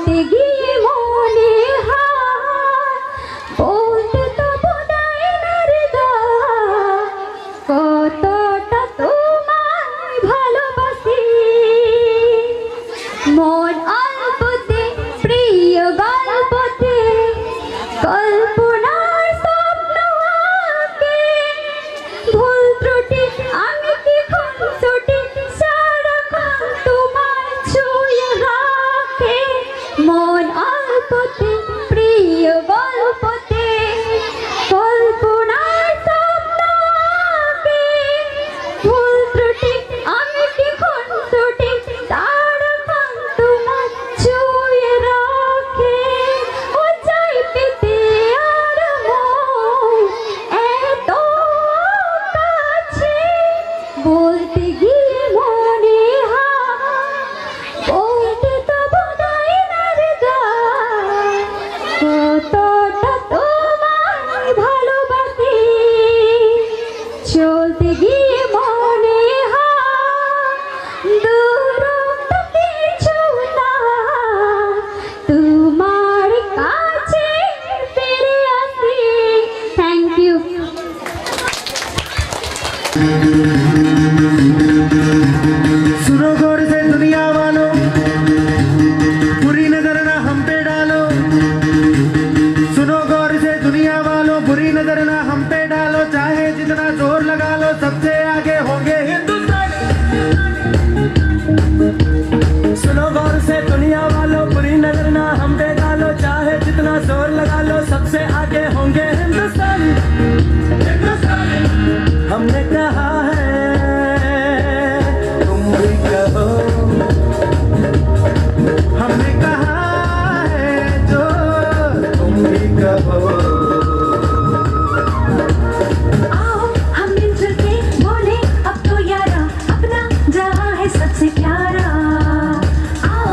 বলতে গিয়ে মনে হয় বলতে তো বোধহয় না রে কতটা তোমায় ভালোবাসি মন অল্পতে প্রিয় গল্পতে কল্পনার স্বপ্ন আঁকে ভুল ত্রুটি আমি কি খুনসুটি সারাক্ষণ তোমায় ছুঁয়ে রাখে মন অল্পতে প্রিয় গল্পতে কল্পনার স্বপ্ন আঁকে ভুল ত্রুটি আমি কি খুনসুটি সারাক্ষণ তোমায় ছুঁয়ে রাখে ও চাই পেতে আর মন এত কাছে বলতে গিয়ে মনে হয় বলতে তো বোধহয় না রে কতটা তোমায় ভালোবাসি চলতে গিয়ে মনে হয় দূরত্ব কিছু না তোমার কাছে ফিরে আসি থ্যাংক ইউ सुनो गौर से दुनिया वालों, बुरी नजर ना हम पे डालो। सुनो गौर से दुनिया वालों, बुरी नजर ना हम पे डालो। चाहे जितना जोर लगा लो, सबसे आगे होंगे हिंदुस्तान। सुनो गौर से दुनिया वालों, बुरी नजर ना हम पे डालो। चाहे जितना जोर लगा लो, सबसे आगे होंगे हिंदुस्तान। हमने कहा है तुम भी कहो, हमने कहा है जो तुम भी कहो। आओ हम मिलजुल के बोले अब तो यारा अपना जहां है सबसे प्यारा आओ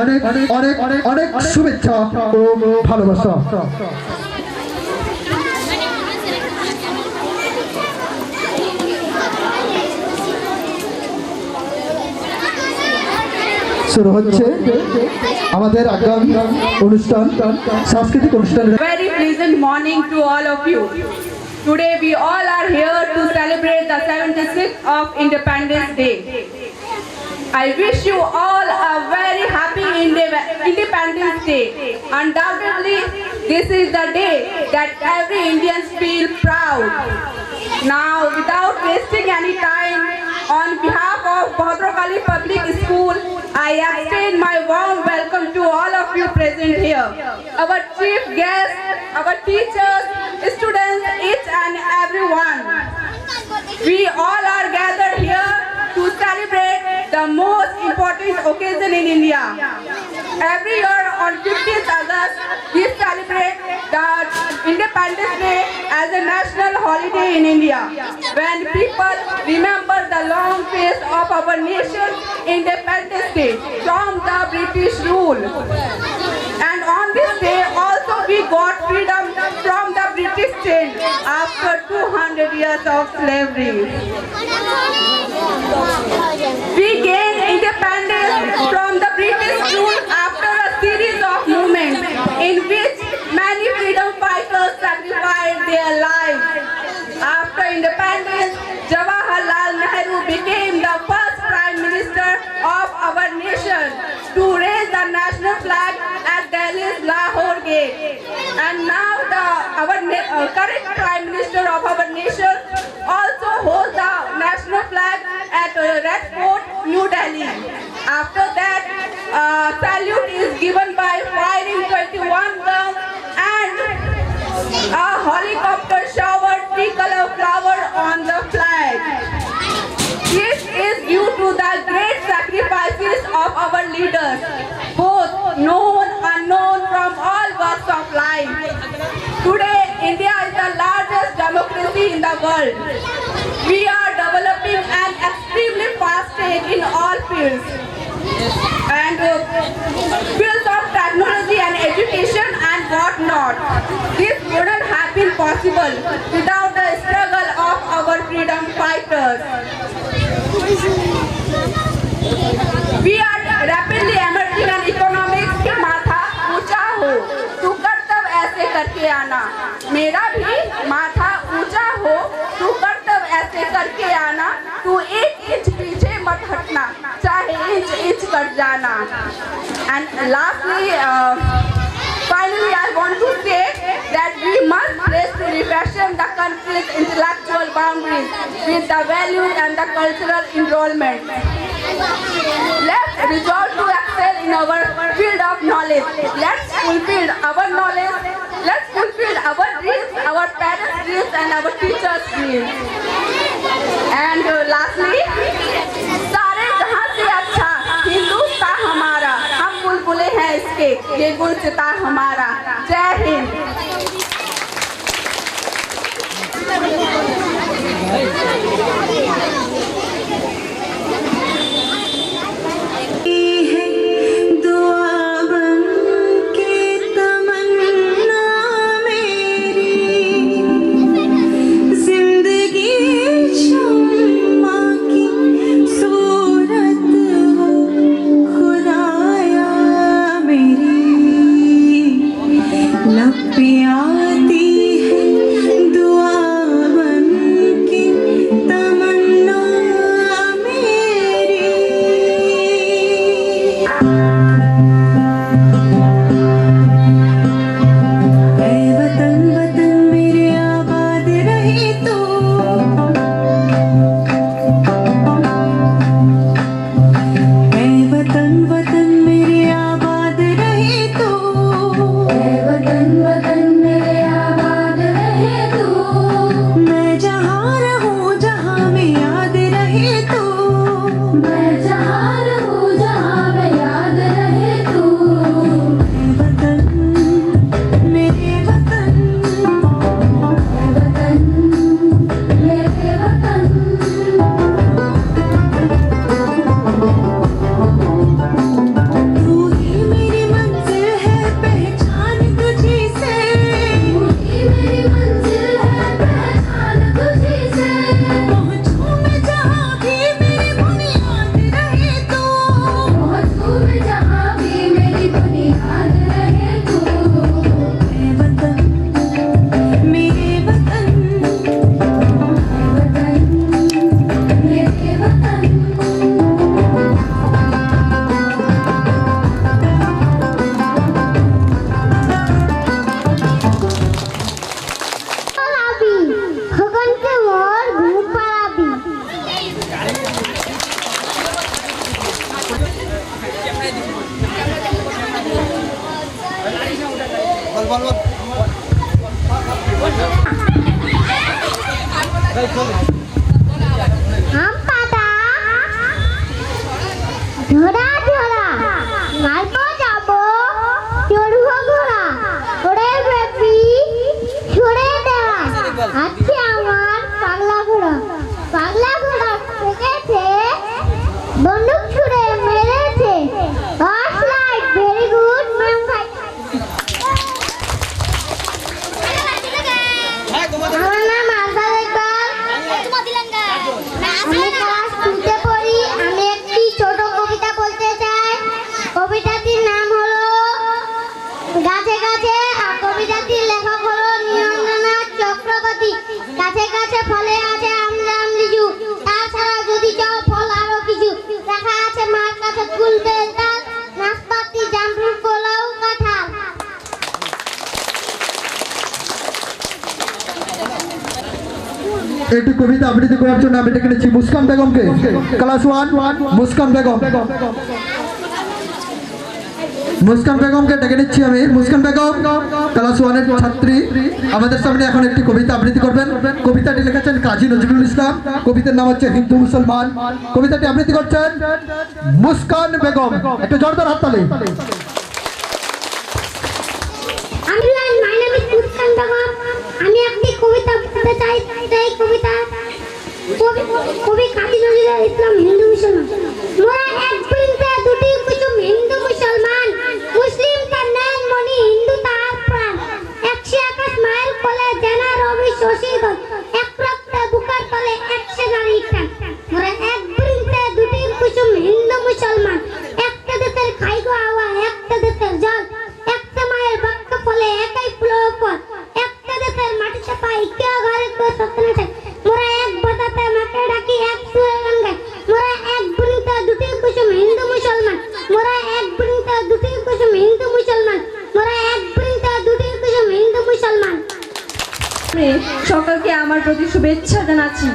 অনেক অনেক অনেক শুভেচ্ছা ও ভালোবাসা। শুরু হচ্ছে আমাদের আগামী অনুষ্ঠান, সাংস্কৃতিক অনুষ্ঠান। Very pleasant morning to all of you. Today we all are here to celebrate the 76th of Independence Day. I wish you all a very happy Independence Day. Undoubtedly, this is the day that every Indian feels proud. Now, without wasting any time, on behalf of Bhadrakali Public School, I extend my warm welcome to all of you present here. Our chief guests, our teachers, students, each and everyone. We all are gathered here to celebrate the most important occasion in India. Every year on 15th August, we celebrate the Independence Day as a national holiday in India, when people remember the long phase of our nation's Independence Day from the British rule. And on this day also we got freedom from the British chain after 200 years of slavery. We gained independence from the British rule after a series of movements in which many freedom fighters sacrificed their lives. After independence, Jawaharlal Nehru became the first Prime Minister of our nation to raise the national flag at Delhi's Lahore Gate. And now our current Prime Minister of our nation also holds the national flag at Red Fort, New Delhi. After that, salute is given by firing 21 guns and a helicopter showered tricolor flower on the flag. This is due to the great sacrifices of our leaders, both known and unknown, from all walks of life. Today, India is the largest democracy in the world. We are developing an extremely fast stage in all fields. And fields of technology and education and whatnot. This wouldn't have been possible without the struggle of our freedom fighters. We are rapidly emerging an economics के माथा ऊंचा हो, तू कर्तव्य ऐसे करके आना. मेरा भी माथा ऊंचा हो, तू कर्तव्य ऐसे करके आना. तू 1 इंच पीछे मत हटना, चाहे इंच कर जाना. And lastly, finally, I want to say that we must race to refashion the country's intellectual boundaries with the values and the cultural enrollment. Let's resolve to excel in our field of knowledge. Let's fulfill our knowledge. Let's fulfill our dreams, our parents' dreams, and our teachers' dreams. And lastly, सारे जहां से अच्छा हिंदुस्तान हमारा, हम बुलबुलें हैं इसके, ये गुलसिता हमारा. जय हिंद. वतन मेरे আম পাতা ধরা ধরা গল্প যাব চড়ুহ ঘোড়া ওরে বেবি ছুড়ে দেওয়া আছে আমার পাগলা ঘোড়া ঠেকেছে বন্দুক ছুড়ে মেরেছে first light very good ma'am ভাই আমার নাম আলতা ইকবাল আমি ক্লাস 2 তে পড়ি আমি একটি ছোট কবিতা বলতে চাই কবিতাটির নাম হলো গাছে গাছে আর কবিতাটির লেখক হলো নিরঞ্জনাথ চক্রবর্তী গাছে গাছে ফলে আছে আমজাম লিচু তাছাড়া যদি চাও ফল আরো কিছু লেখা আছে মার কাছে কুল বেলতাল নাশপাতি জামরুল কলাও কাঁঠাল একটি কবিতা আবৃত্তি করার জন্য আমি ডেকে নিচ্ছি মুস্কান বেগমকে ক্লাস 1 মুস্কান বেগমকে ডেকে নিচ্ছি আমি মুস্কান বেগম ক্লাস 1 এর ছাত্রী আমাদের সামনে এখন একটি কবিতা আবৃত্তি করবেন কবিতাটি লিখেছেন কাজী নজরুল ইসলাম কবিতার নাম হচ্ছে হিন্দু মুসলমান কবিতাটি আবৃত্তি করছেন মুস্কান বেগম একটু জোরদার হাততালি my name is Muskan Begum আমি একটি কবিতা বলতে চাই এই কবিতা কবি কাজী নজরুল ইসলাম হিন্দু মুসলমান মোরা এক বৃন্দে দুটি কুসুম হিন্দু মুসলমান মুসলিম তার নয়ন মণি হিন্দু তার প্রাণ একশো আকাশ মায়ের কোলে জানা রবি শশীধর এক রক্তে বুকের তলে একশো নারীর টান মোরা এক বৃন্দে দুটি কুসুম হিন্দু মুসলমান একটা দেশের খাইগো হাওয়া একটা দেশের জল একটা মায়ের বাক্য ফলে একাই ফুলো পথ একটা দেশের মাটিতে পাই কেউ ঘরে কেউ স্বপ্নে থাকে মোরা এক বাতাতে মাকে ডাকি এক সুরে গান গাই মোরা এক বৃন্দে দুটি কুসুম হিন্দু মুসলমান মোরা এক বৃন্দে দুটি কুসুম হিন্দু মুসলমান মোরা এক বৃন্দে দুটি কুসুম হিন্দু মুসলমান সকলকে আমার প্রতি শুভেচ্ছা জানাচ্ছি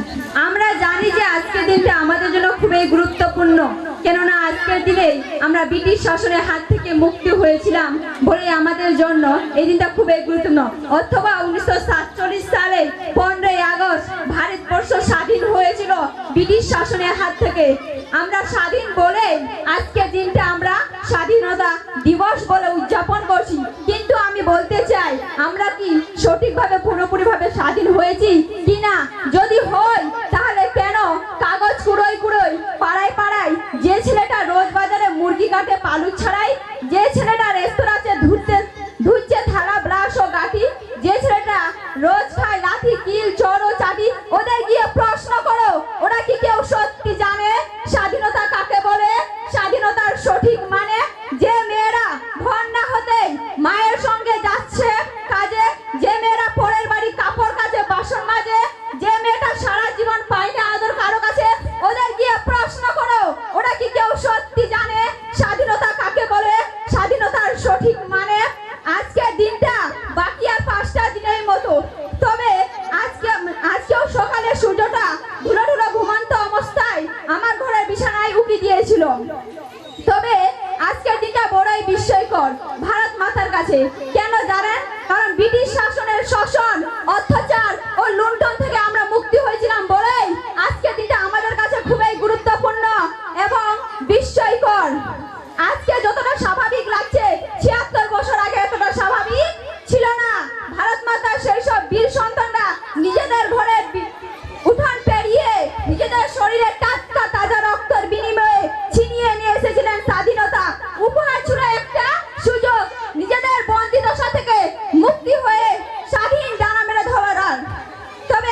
আমরা জানি যে আজকের দিনটা আমাদের জন্য খুবই গুরুত্বপূর্ণ কেননা আজকের দিনে আমরা ব্রিটিশ শাসনের হাত থেকে মুক্তি হয়েছিলাম বলে আমাদের জন্য এই দিনটা খুবই গুরুত্বপূর্ণ অথবা 1947 সালে 15 আগস্ট ভারতবর্ষ স্বাধীন হয়েছিল ব্রিটিশ শাসনের হাত থেকে আমরা স্বাধীন বলে আজকের দিনটা আমরা স্বাধীনতা দিবস বলে উদযাপন করছি কিন্তু আমি বলতে চাই আমরা কি সঠিকভাবে পুরোপুরিভাবে স্বাধীন হয়েছি কিনা যদি হয় তাহলে কেন কাগজ কুড়োই কুড়োই পাড়ায় পাড়ায় যে ছেলেটা রোজ বাজারে মুরগি কাটে পালু ছাড়াই যে ছেলেটা রেস্তোরাঁতে ধুচ্ছে থালা ব্রাশ ও গাঠি যে ছেলেটা রোজ খায় লাঠি কিল চড় ও চাটি ওদের গিয়ে প্রশ্ন করো ওরা কি কেউ সত্যি জানে স্বাধীনতা কাকে বলে স্বাধীনতার সঠিক মানে যে মেয়েরা ভর না হতে মায়ের সঙ্গে যাচ্ছে কাজে যে মেয়েরা পরের বাড়ি কাপড় কাচে বাসন মাজে যে মেয়েটা সারা জীবন পায় না আদর কারো কাছে ওদের গিয়ে প্রশ্ন করো ওরা কি কেউ সত্যি জানে স্বাধীনতা কাকে বলে স্বাধীনতার সঠিক মানে আজকের দিনটা বাকি আর 5টা দিনের মতো তবে আজকেও সকালে সূর্যটা ধুলো ধুলো ঘুমন্ত অবস্থায় আমার ঘরের বিছানায় উকি দিয়েছিল তবে আজকের দিনটা বড়ই বিস্ময়কর ভারত মাতার কাছে কেন জানেন কারণ ব্রিটিশ শাসনের শোষণ অত্যাচার ও লুণ্ঠন থেকে আমরা মুক্তি হয়েছিলাম বলেই আজকের দিনটা আমাদের কাছে খুবই গুরুত্বপূর্ণ এবং বিস্ময়কর আজকে যতটা স্বাভাবিক লাগছে 76 বছর আগে এতটা স্বাভাবিক ছিল না ভারত মাতার সেই সব বীর সন্তানরা নিজেদের ঘরের উঠান পেরিয়ে নিজেদের শরীরে টাটকা তাজা রক্তের বিনিময়ে ছিনিয়ে নিয়ে এসেছিলেন স্বাধীনতা উপহার ছিল একটা সুযোগ নিজেদের বন্দি দশা থেকে মুক্তি হয়ে স্বাধীন ডানা মেলে ধরার তবে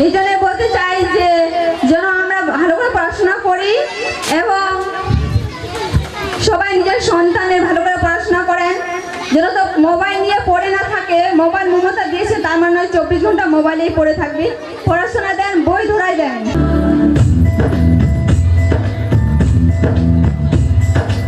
এই জন্য বলতে চাই যে যেন আমরা ভালো করে পড়াশোনা করি এবং সবাই নিজের সন্তানের ভালো করে পড়াশোনা করেন, যেন তো মোবাইল নিয়ে পড়ে না থাকে। মোবাইল মমতা দিয়েছে তার মানে 24 ঘন্টা মোবাইলেই পড়ে থাকবে। পড়াশোনা দেন, বই ধরাই দেন।